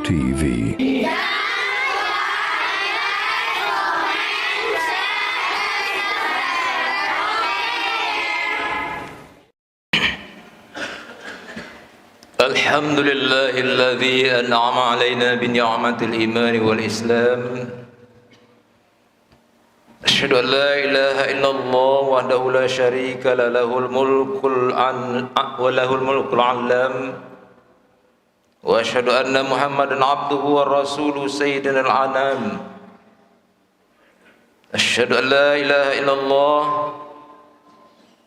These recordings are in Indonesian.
TV. Alhamdulillahilladzi an'ama alaina bi ni'matil iman wal islam. Asyhadu an la ilaha illallah wahdahu la syarika la lahul mulkul wa lahul mulkul alam. Wa asyhadu anna Muhammadan abduhu wa rasuluhu sayyidina al-anam. Asyhadu an la ilaha illallah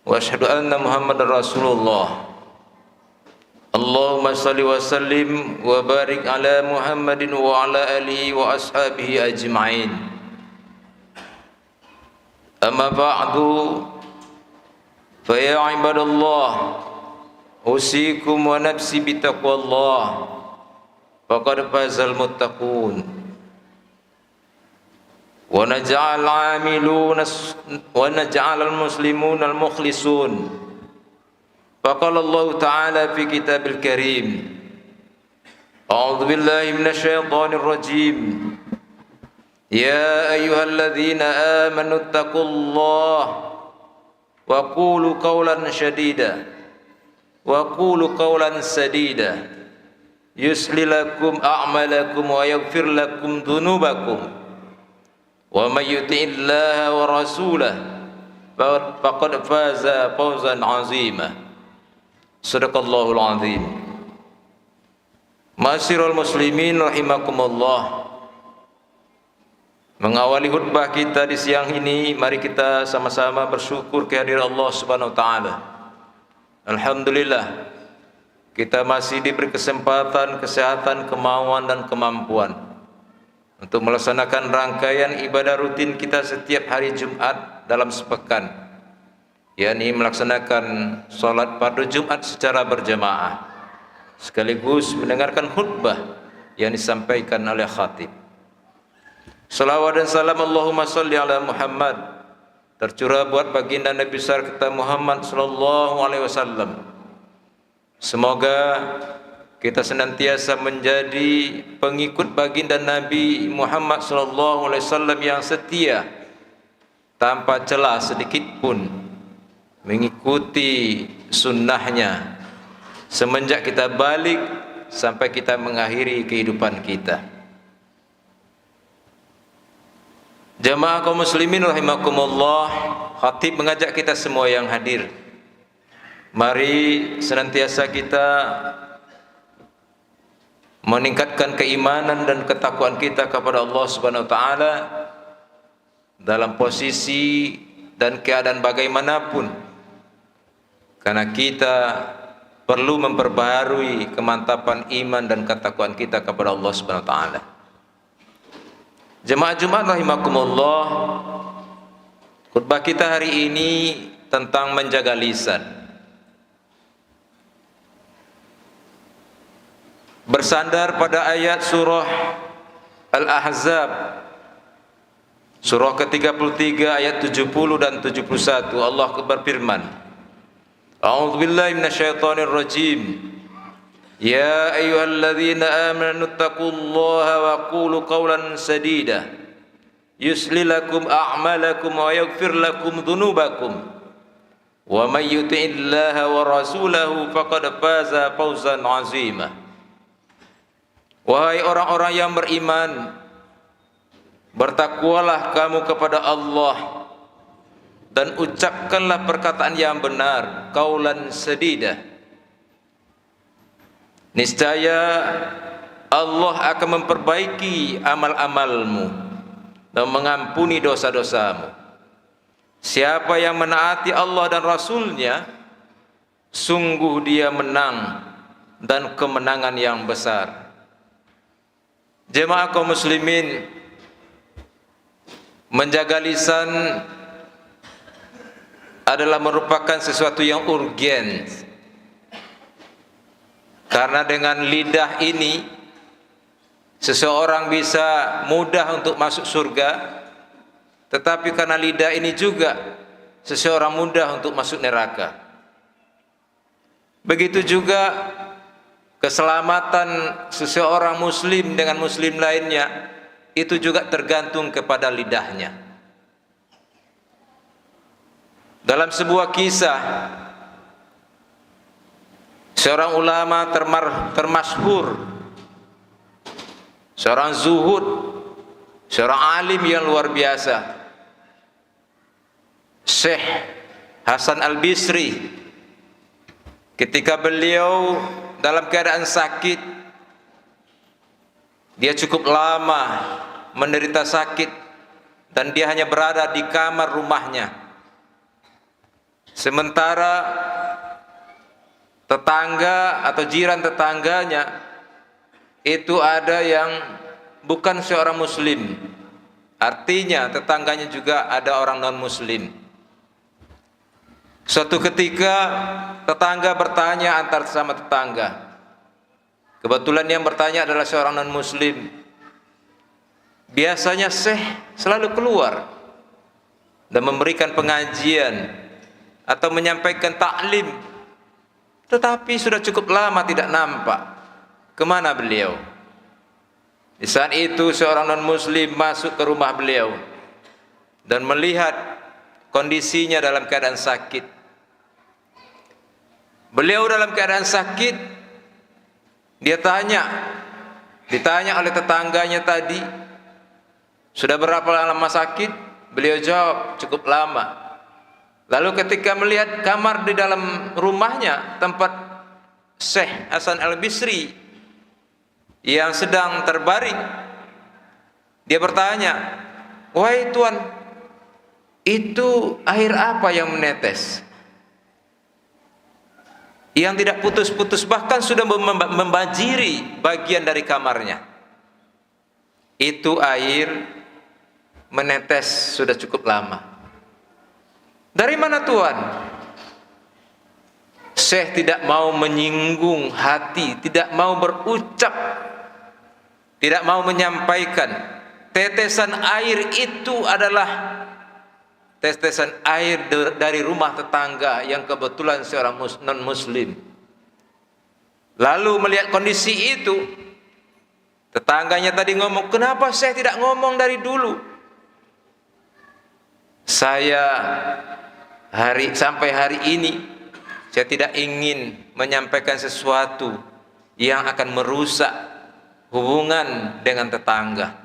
wa asyhadu anna Muhammadan rasulullah. Allahumma salli wa sallim wa barik ala Muhammadin wa ala alihi wa ashabihi ajma'in. Amma ba'du, fa ya ibadallah, usikum wa nafsi bitaqwallah, faqad fazal muttaqun. Wa naj'al al-muslimun al-mukhlisun. Faqala Allah Ta'ala fi kitabil karim, a'udzu billahi minasy syaithanir rajim. Ya ayyuhalladzina amanu taqullaha wa qulu qawlan sadida yuslih lakum a'malakum wa yaghfir lakum dhunubakum wa may yuti'illaha wa rasulahu faqad faza fawzan 'azima. Sadaqallahul azim. Ma'asyiral muslimin rahimakumullah. Mengawali khutbah kita di siang ini, mari kita sama-sama bersyukur kehadiran Allah Subhanahu wa taala. Alhamdulillah, kita masih diberi kesempatan, kesehatan, kemauan dan kemampuan untuk melaksanakan rangkaian ibadah rutin kita setiap hari Jumat dalam sepekan, yakni melaksanakan salat fardu Jumat secara berjamaah sekaligus mendengarkan khutbah yang disampaikan oleh khatib. Salawat dan salam Allahumma salli ala Muhammad tercurah buat baginda Nabi besar kita Muhammad sallallahu alaihi wasallam. Semoga kita senantiasa menjadi pengikut baginda Nabi Muhammad sallallahu alaihi wasallam yang setia, tanpa celah sedikit pun mengikuti sunnahnya semenjak kita balik sampai kita mengakhiri kehidupan kita. Jamaah kaum muslimin rahimakumullah, khatib mengajak kita semua yang hadir, mari senantiasa kita meningkatkan keimanan dan ketakwaan kita kepada Allah Subhanahu wa taala dalam posisi dan keadaan bagaimanapun, karena kita perlu memperbaharui kemantapan iman dan ketakwaan kita kepada Allah Subhanahu wa taala. Jemaah Jumat rahimakumullah, khutbah kita hari ini tentang menjaga lisan. Bersandar pada ayat surah Al-Ahzab, surah ke-33 ayat 70 dan 71, Allah berfirman, a'udzu billahi minasyaitonir rajim. Ya ayyuhalladzina amanu taqullaha wa qulu qawlan sadida yuslih lakum a'malakum wa yaghfir lakum dhunubakum wa may yuti'illaha wa rasulahu faqad faza fawzan 'azima. Wahai orang-orang yang beriman, bertakwalah kamu kepada Allah dan ucapkanlah perkataan yang benar, qaulan sadida. Niscaya Allah akan memperbaiki amal-amalmu dan mengampuni dosa-dosamu. Siapa yang menaati Allah dan Rasulnya, sungguh dia menang dan kemenangan yang besar. Jemaah kaum muslimin, menjaga lisan adalah merupakan sesuatu yang urgen, karena dengan lidah ini seseorang bisa mudah untuk masuk surga, tetapi karena lidah ini juga seseorang mudah untuk masuk neraka. Begitu juga keselamatan seseorang muslim dengan muslim lainnya itu juga tergantung kepada lidahnya. Dalam sebuah kisah, seorang ulama termasyhur, seorang zuhud, seorang alim yang luar biasa, Syekh Hasan Al-Bisri, ketika beliau dalam keadaan sakit, dia cukup lama menderita sakit dan dia hanya berada di kamar rumahnya, sementara tetangga atau jiran tetangganya itu ada yang bukan seorang muslim, artinya tetangganya juga ada orang non muslim. Suatu ketika tetangga bertanya antar sama tetangga, kebetulan yang bertanya adalah seorang non muslim. Biasanya Syekh selalu keluar dan memberikan pengajian atau menyampaikan taklim, tetapi sudah cukup lama tidak nampak. Kemana beliau? Di saat itu seorang non muslim masuk ke rumah beliau dan melihat kondisinya dalam keadaan sakit. Beliau dalam keadaan sakit, dia ditanya oleh tetangganya tadi, sudah berapa lama sakit? Beliau jawab, cukup lama. Lalu ketika melihat kamar di dalam rumahnya tempat Syekh Hasan Al-Bisri yang sedang terbaring, dia bertanya, "Wahai Tuan, itu air apa yang menetes? Yang tidak putus-putus, bahkan sudah membanjiri bagian dari kamarnya." "Itu air menetes sudah cukup lama." "Dari mana Tuan?" Syekh tidak mau menyinggung hati, tidak mau berucap, tidak mau menyampaikan. Tetesan air itu adalah tetesan air dari rumah tetangga yang kebetulan seorang non muslim. Lalu melihat kondisi itu, tetangganya tadi ngomong, "Kenapa saya tidak ngomong dari dulu? Saya sampai hari ini saya tidak ingin menyampaikan sesuatu yang akan merusak hubungan dengan tetangga."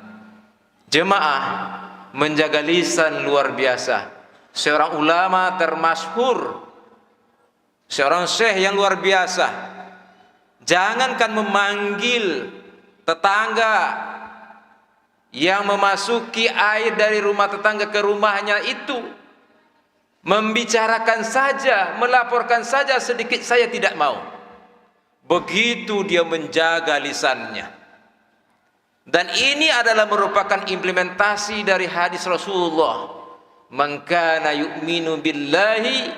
Jemaah, menjaga lisan luar biasa. Seorang ulama termasyhur, seorang syekh yang luar biasa. Jangankan memanggil tetangga yang memasuki air dari rumah tetangga ke rumahnya itu, membicarakan saja, melaporkan saja sedikit, saya tidak mau. Begitu dia menjaga lisannya. Dan ini adalah merupakan implementasi dari hadis Rasulullah, "Man kana yu'minu billahi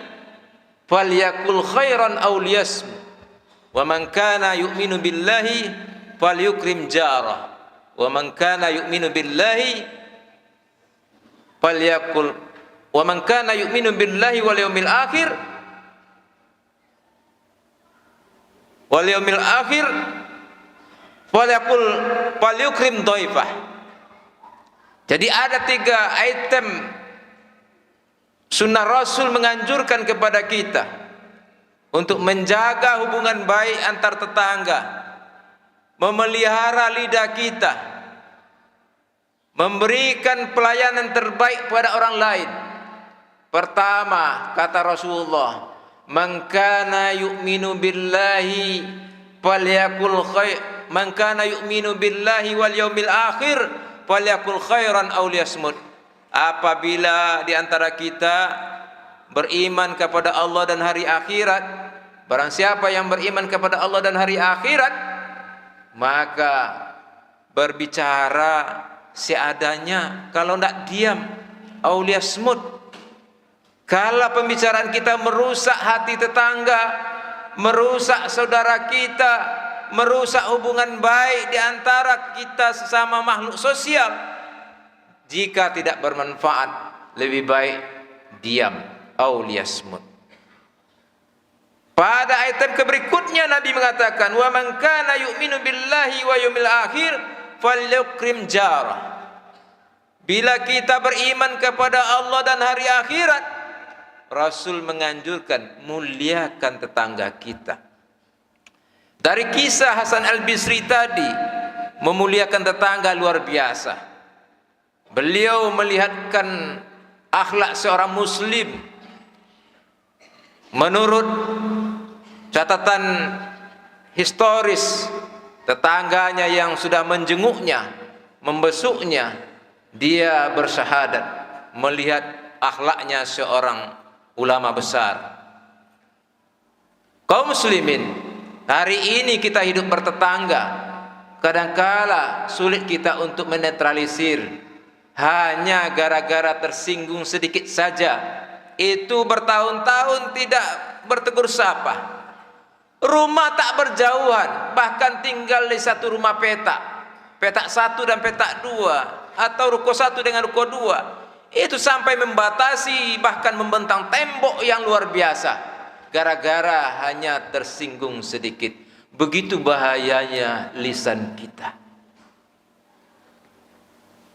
falyakul khairan aw liyasmut, wa man kana yu'minu billahi falyukrim jarah, wa man kana yu'minu billahi falyakul, wa man kana yu'minu billahi wal yaumil akhir falyukrim dhaifah." Jadi ada 3 item sunnah Rasul menganjurkan kepada kita untuk menjaga hubungan baik antar tetangga, memelihara lidah kita, memberikan pelayanan terbaik pada orang lain. Pertama, kata Rasulullah, "Man kana yu'minu billahi falyakul khair, man kana yu'minu billahi wal yaumil akhir falyakul khairan aw liyasmut." Apabila di antara kita beriman kepada Allah dan hari akhirat, barang siapa yang beriman kepada Allah dan hari akhirat, maka berbicara seadanya, kalau tidak diam, aw liyasmut. Kalau pembicaraan kita merusak hati tetangga, merusak saudara kita, merusak hubungan baik di antara kita sesama makhluk sosial, jika tidak bermanfaat, lebih baik diam, aw liyasmut. Pada ayat berikutnya Nabi mengatakan, "Wa man kana yu'minu billahi wa yawmil akhir falyukrim jarah." Bila kita beriman kepada Allah dan hari akhirat, Rasul menganjurkan muliakan tetangga kita. Dari kisah Hasan Al-Bisri tadi, memuliakan tetangga luar biasa. Beliau melihatkan akhlak seorang muslim. Menurut catatan historis, tetangganya yang sudah menjenguknya, membesuknya, dia bersyahadat melihat akhlaknya seorang ulama besar. Kaum muslimin, hari ini kita hidup bertetangga. Kadangkala sulit kita untuk menetralisir hanya gara-gara tersinggung sedikit saja. Itu bertahun-tahun tidak bertegur sapa. Rumah tak berjauhan, bahkan tinggal di satu rumah petak. Petak satu dan petak dua, atau ruko satu dengan ruko dua. Itu sampai membatasi, bahkan membentang tembok yang luar biasa. Gara-gara hanya tersinggung sedikit. Begitu bahayanya lisan kita.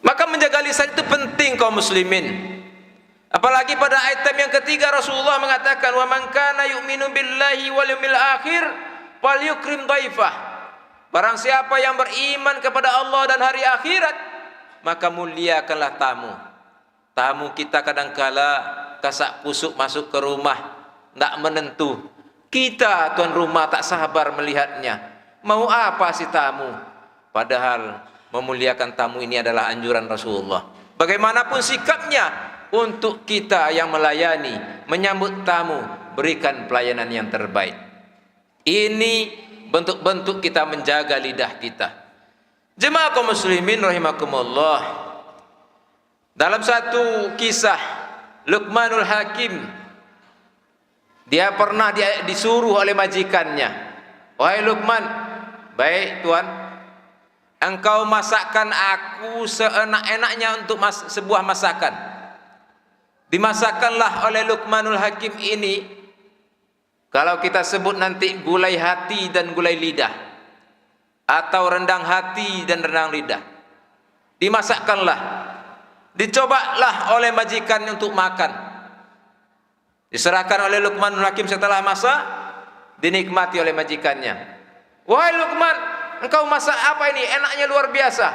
Maka menjaga lisan itu penting kaum muslimin. Apalagi pada ayat yang ketiga Rasulullah mengatakan, "Wa man kana yu'minu billahi wal yawmil akhir falyukrim dhaifah." Barang siapa yang beriman kepada Allah dan hari akhirat, maka muliakanlah tamu. Tamu kita kadangkala kasak kusuk masuk ke rumah, tidak menentu. Kita tuan rumah tak sabar melihatnya. Mau apa si tamu? Padahal memuliakan tamu ini adalah anjuran Rasulullah. Bagaimanapun sikapnya, untuk kita yang melayani, menyambut tamu, berikan pelayanan yang terbaik. Ini bentuk-bentuk kita menjaga lidah kita. Jemaah kaum muslimin rahimakumullah. Dalam satu kisah Luqmanul Hakim, dia pernah disuruh oleh majikannya, "Wahai Luqman, baik tuan, engkau masakkan aku seenak-enaknya untuk sebuah masakan." Dimasakkanlah oleh Luqmanul Hakim ini, kalau kita sebut nanti gulai hati dan gulai lidah, atau rendang hati dan rendang lidah. Dimasakkanlah, dicobalah oleh majikan untuk makan. Diserahkan oleh Luqmanul Hakim setelah masak, dinikmati oleh majikannya. "Wahai Luqman, engkau masak apa ini? Enaknya luar biasa."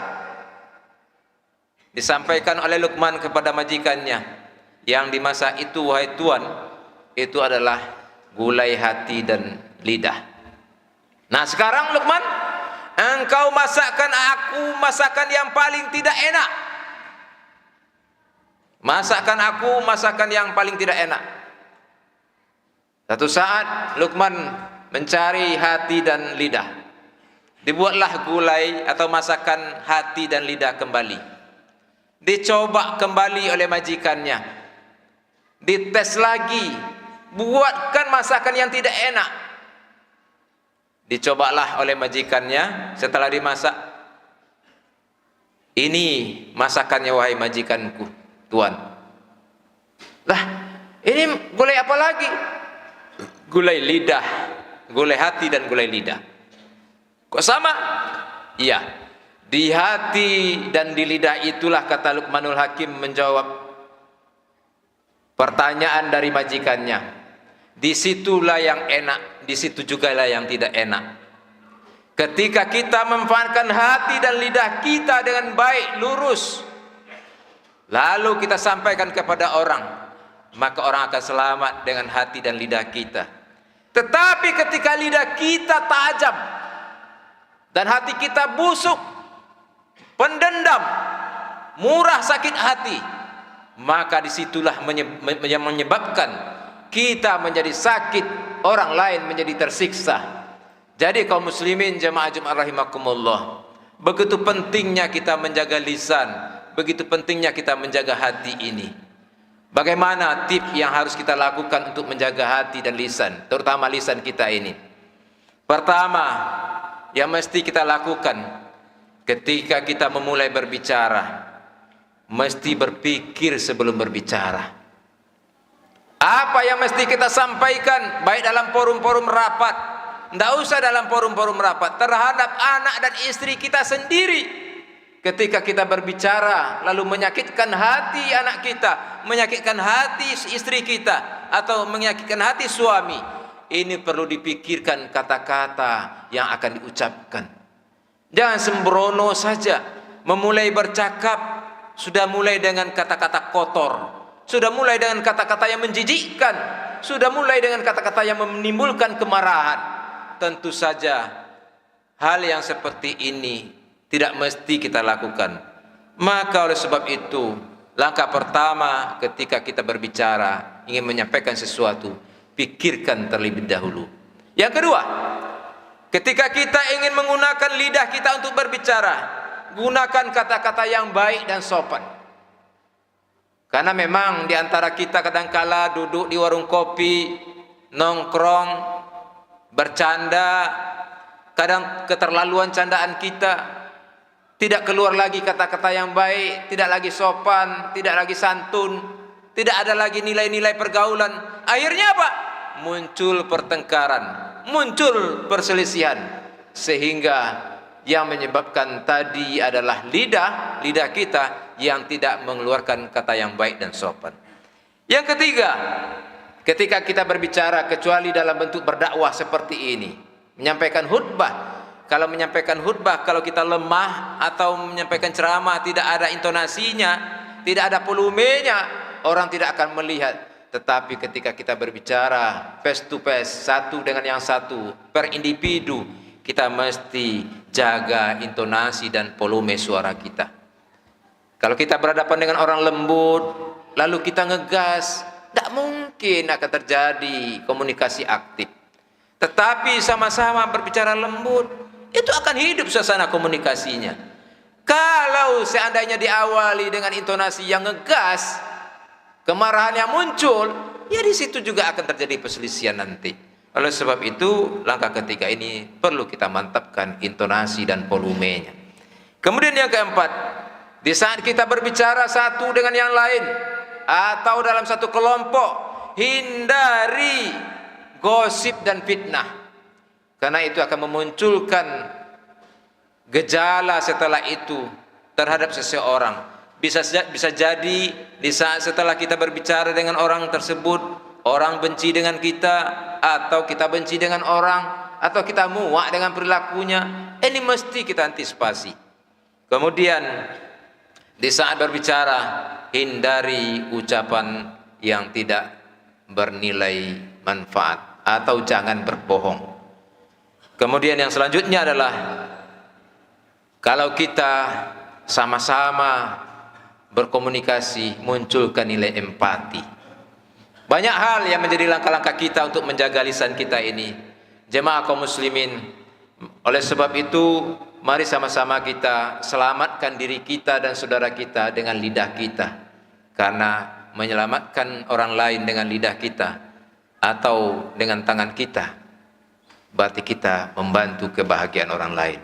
Disampaikan oleh Luqman kepada majikannya, "Yang dimasak itu wahai tuan, itu adalah gulai hati dan lidah. Nah sekarang Luqman, engkau masakkan aku masakan yang paling tidak enak. Masakkan aku masakan yang paling tidak enak." Satu saat Luqman mencari hati dan lidah. Dibuatlah gulai atau masakan hati dan lidah kembali. Dicoba kembali oleh majikannya. Dites lagi, buatkan masakan yang tidak enak. Dicobalah oleh majikannya setelah dimasak. "Ini masakannya wahai majikanku, tuan." "Lah, ini gulai apa lagi?" "Gulai lidah, gulai hati dan gulai lidah." "Kok sama?" "Iya, di hati dan di lidah itulah," kata Luqmanul Hakim menjawab pertanyaan dari majikannya. Disitulah yang enak, disitu juga lah yang tidak enak. Ketika kita memanfaatkan hati dan lidah kita dengan baik, lurus, lalu kita sampaikan kepada orang, maka orang akan selamat dengan hati dan lidah kita. Tetapi ketika lidah kita tajam dan hati kita busuk, pendendam, murah sakit hati, maka disitulah yang menyebabkan kita menjadi sakit, orang lain menjadi tersiksa. Jadi kaum muslimin jemaah Jumat rahimakumullah, begitu pentingnya kita menjaga lisan, begitu pentingnya kita menjaga hati ini. Bagaimana tip yang harus kita lakukan untuk menjaga hati dan lisan, terutama lisan kita ini? Pertama, yang mesti kita lakukan ketika kita memulai berbicara, mesti berpikir sebelum berbicara. Apa yang mesti kita sampaikan, baik dalam forum-forum rapat, tidak usah dalam forum-forum rapat, terhadap anak dan istri kita sendiri. Ketika kita berbicara lalu menyakitkan hati anak kita, menyakitkan hati istri kita, atau menyakitkan hati suami, ini perlu dipikirkan kata-kata yang akan diucapkan. Jangan sembrono saja memulai bercakap, sudah mulai dengan kata-kata kotor, sudah mulai dengan kata-kata yang menjijikkan, sudah mulai dengan kata-kata yang menimbulkan kemarahan. Tentu saja hal yang seperti ini tidak mesti kita lakukan. Maka oleh sebab itu, langkah pertama ketika kita berbicara, ingin menyampaikan sesuatu, pikirkan terlebih dahulu. Yang kedua, ketika kita ingin menggunakan lidah kita untuk berbicara, gunakan kata-kata yang baik dan sopan. Karena memang di antara kita kadangkala duduk di warung kopi, nongkrong, bercanda, kadang keterlaluan candaan kita, tidak keluar lagi kata-kata yang baik, tidak lagi sopan, tidak lagi santun, tidak ada lagi nilai-nilai pergaulan. Akhirnya apa? Muncul pertengkaran, muncul perselisihan, sehingga yang menyebabkan tadi adalah lidah kita yang tidak mengeluarkan kata yang baik dan sopan. Yang ketiga, ketika kita berbicara, kecuali dalam bentuk berdakwah seperti ini, menyampaikan khutbah. Kalau menyampaikan khutbah, kalau kita lemah atau menyampaikan ceramah tidak ada intonasinya, tidak ada volumenya, orang tidak akan melihat. Tetapi ketika kita berbicara face to face, satu dengan yang satu, per individu, kita mesti jaga intonasi dan volume suara kita. Kalau kita berhadapan dengan orang lembut, lalu kita ngegas, tidak mungkin akan terjadi komunikasi aktif. Tetapi sama-sama berbicara lembut, itu akan hidup suasana komunikasinya. Kalau seandainya diawali dengan intonasi yang ngegas, kemarahan yang muncul, ya di situ juga akan terjadi perselisihan nanti. Oleh sebab itu, langkah ketiga ini perlu kita mantapkan intonasi dan volumenya. Kemudian yang keempat, di saat kita berbicara satu dengan yang lain atau dalam satu kelompok, hindari gosip dan fitnah, karena itu akan memunculkan gejala setelah itu terhadap seseorang. Bisa jadi di saat setelah kita berbicara dengan orang tersebut, orang benci dengan kita, atau kita benci dengan orang, atau kita muak dengan perilakunya. Ini mesti kita antisipasi. Kemudian di saat berbicara, hindari ucapan yang tidak bernilai manfaat, atau jangan berbohong. Kemudian yang selanjutnya adalah, kalau kita sama-sama berkomunikasi, munculkan nilai empati. Banyak hal yang menjadi langkah-langkah kita untuk menjaga lisan kita ini, jemaah kaum muslimin. Oleh sebab itu, mari sama-sama kita selamatkan diri kita dan saudara kita dengan lidah kita. Karena menyelamatkan orang lain dengan lidah kita atau dengan tangan kita, berarti kita membantu kebahagiaan orang lain.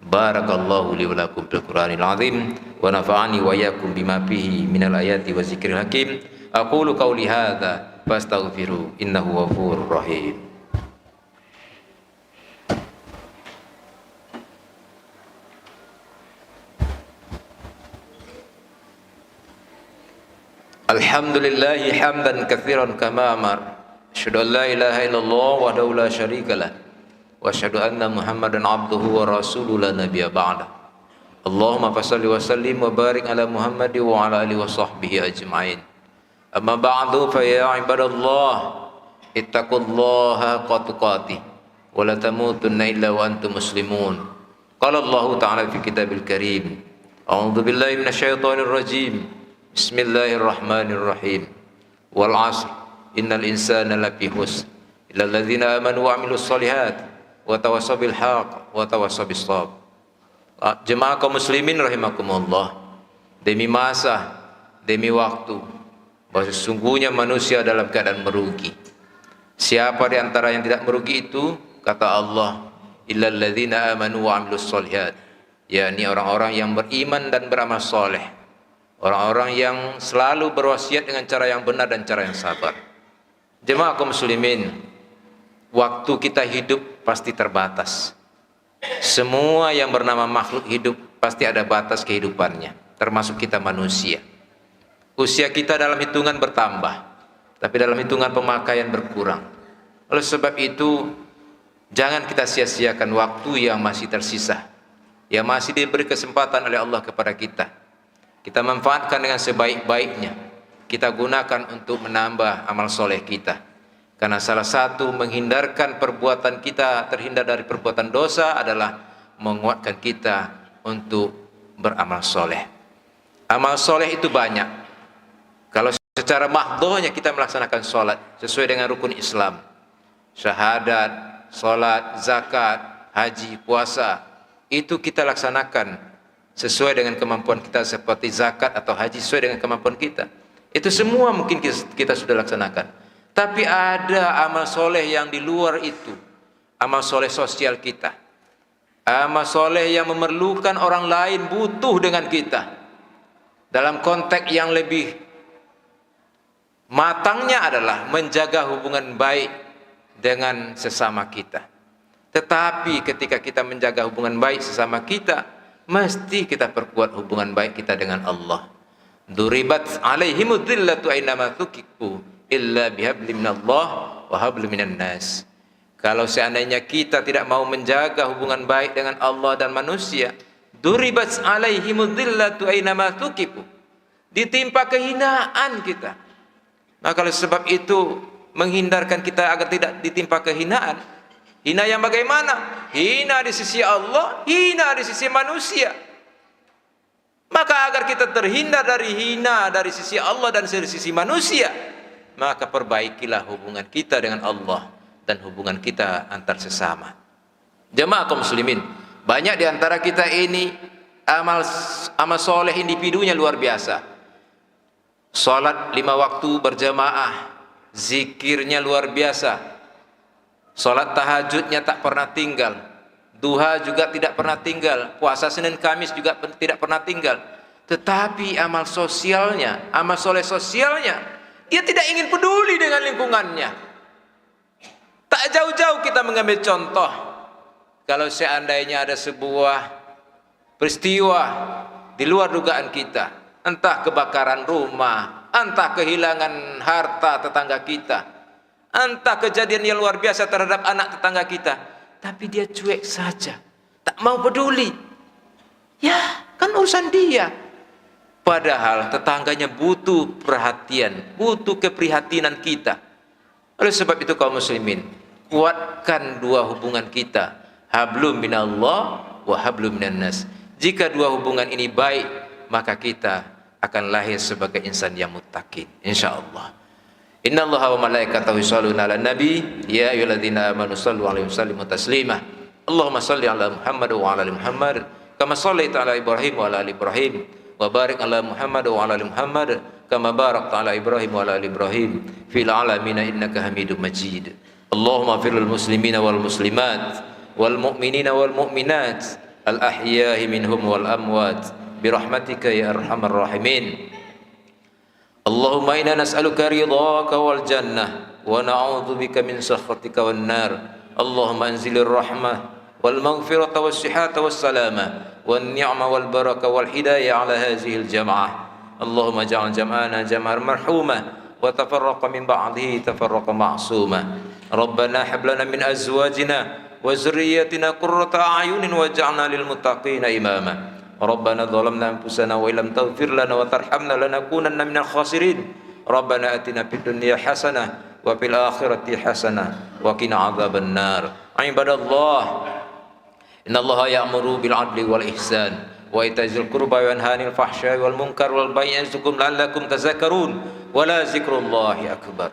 Barakallahu li wa lakum fil Qur'anil azim wa nafa'ani wa iyyakum bima fihi minal ayati wa zikril hakim. Aqulu qawli hadza fastaghfiru innahu ghafurur rahim. Alhamdulillahi hamdan katsiran kama amar. Asyhadu an la ilaha illallah wahdahu la syarika lah. Wa asyhadu anna Muhammadan abduhu wa rasuluhu la nabiyya ba'da. Allahumma fashalli wa sallim wa barik ala Muhammad wa ala alihi wa sahbihi ajma'in. Amma ba'du fa ya ibadallah, ittaqullaha haqqa tuqatih wa la tamutunna illa wa antum muslimun. Qala Allah ta'ala fi kitabil karim. A'udzu billahi minasyaitonir rajim. Bismillahirrahmanirrahim. Wal 'asr innal insana lafi khusr illa alladzina amanu wa 'amilus shalihat wa tawassaw bil haqq wa tawassaw bis sabr. Jemaah kaum muslimin rahimakumullah, demi masa, demi waktu, bahwa sesungguhnya manusia dalam keadaan merugi. Siapa di antara yang tidak merugi itu? Kata Allah, illal ladzina amanu wa 'amilus shalihat, yakni orang-orang yang beriman dan beramal saleh. Orang-orang yang selalu berwasiat dengan cara yang benar dan cara yang sabar. Jemaah kaum muslimin, waktu kita hidup pasti terbatas. Semua yang bernama makhluk hidup pasti ada batas kehidupannya, termasuk kita manusia. Usia kita dalam hitungan bertambah, tapi dalam hitungan pemakaian berkurang. Oleh sebab itu, jangan kita sia-siakan waktu yang masih tersisa, yang masih diberi kesempatan oleh Allah kepada kita. Kita manfaatkan dengan sebaik-baiknya. Kita gunakan untuk menambah amal soleh kita. Karena salah satu menghindarkan perbuatan kita terhindar dari perbuatan dosa adalah menguatkan kita untuk beramal soleh. Amal soleh itu banyak. Kalau secara mahdhahnya kita melaksanakan sholat sesuai dengan rukun Islam, syahadat, sholat, zakat, haji, puasa, itu kita laksanakan sesuai dengan kemampuan kita, seperti zakat atau haji sesuai dengan kemampuan kita. Itu semua mungkin kita sudah laksanakan. Tapi ada amal soleh yang di luar itu, amal soleh sosial kita, amal soleh yang memerlukan orang lain butuh dengan kita. Dalam konteks yang lebih matangnya adalah menjaga hubungan baik dengan sesama kita. Tetapi ketika kita menjaga hubungan baik sesama kita, mesti kita perkuat hubungan baik kita dengan Allah. Duribat alaihimud dhillatu ainama thuqifu illa bihablim minallah wa hablim minan nas. Kalau seandainya kita tidak mau menjaga hubungan baik dengan Allah dan manusia, duribat alaihimud dhillatu ainama thuqifu, ditimpa kehinaan kita. Maka oleh sebab itu, menghindarkan kita agar tidak ditimpa kehinaan. Hina yang bagaimana? Hina di sisi Allah, hina di sisi manusia. Maka agar kita terhindar dari hina dari sisi Allah dan dari sisi manusia, maka perbaikilah hubungan kita dengan Allah dan hubungan kita antar sesama. Jemaah kaum muslimin, banyak di antara kita ini amal soleh individunya luar biasa. Salat 5 waktu berjamaah, zikirnya luar biasa. Salat tahajudnya tak pernah tinggal. Duha juga tidak pernah tinggal, puasa Senin Kamis juga tidak pernah tinggal. Tetapi amal sosialnya, amal soleh sosialnya, dia tidak ingin peduli dengan lingkungannya. Tak jauh-jauh kita mengambil contoh. Kalau seandainya ada sebuah peristiwa di luar dugaan kita, entah kebakaran rumah, entah kehilangan harta tetangga kita, entah kejadian yang luar biasa terhadap anak tetangga kita, tapi dia cuek saja, tak mau peduli. Ya, kan urusan dia. Padahal tetangganya butuh perhatian, butuh keprihatinan kita. Oleh sebab itu kaum muslimin, kuatkan dua hubungan kita, hablum minallah wa hablum minan nas. Jika dua hubungan ini baik, maka kita akan lahir sebagai insan yang muttaqin, insyaallah. Innallaha wa malaikatahu yusholluna 'alan nabi ya ayyuhalladzina amanu shallu 'alaihi wa sallimu taslima. Allahumma shalli 'ala Muhammad wa 'ala ali Muhammad kama shallaita 'ala Ibrahim wa 'ala ali Ibrahim wa barik 'ala Muhammad wa 'ala ali Muhammad kama barakta 'ala Ibrahim wa 'ala ali Ibrahim fil 'alamin innaka Hamidum Majid. Allahumma ighfir lil muslimina wal muslimat wal mu'minina wal mu'minat al ahya'i minhum wal amwat birahmatika ya arhamar rahimin. Allahumma inna nas'aluka ridhaka wal jannah wa na'udzu bika min sakhatika wan nar. Allahumma anzilir rahmah wal maghfirata was sihhata was salama wan ni'ma wal baraka wal hidayah ala hadhihi al jam'ah. Allahumma ja'al jam'ana jam'an marhuma wa tafarraqa min ba'dihi tafarraqa ma'suma. Rabbana hab lana min azwajina wa dhurriyyatina qurrata a'yunin waj'alna lil muttaqina imama. ربنا ظلمنا أنفسنا وإن لم تغفر لنا وترحمنا لنكونن من الخاسرين. ربنا آتنا في الدنيا حسنة وفي الآخرة حسنة وقنا عذاب النار. عباد الله إن الله يأمر بالعدل والإحسان وإيتاء ذي القربى وينهى عن الفحشاء والمنكر والبغي يعظكم لعلكم تذكرون ولذكر الله أكبر.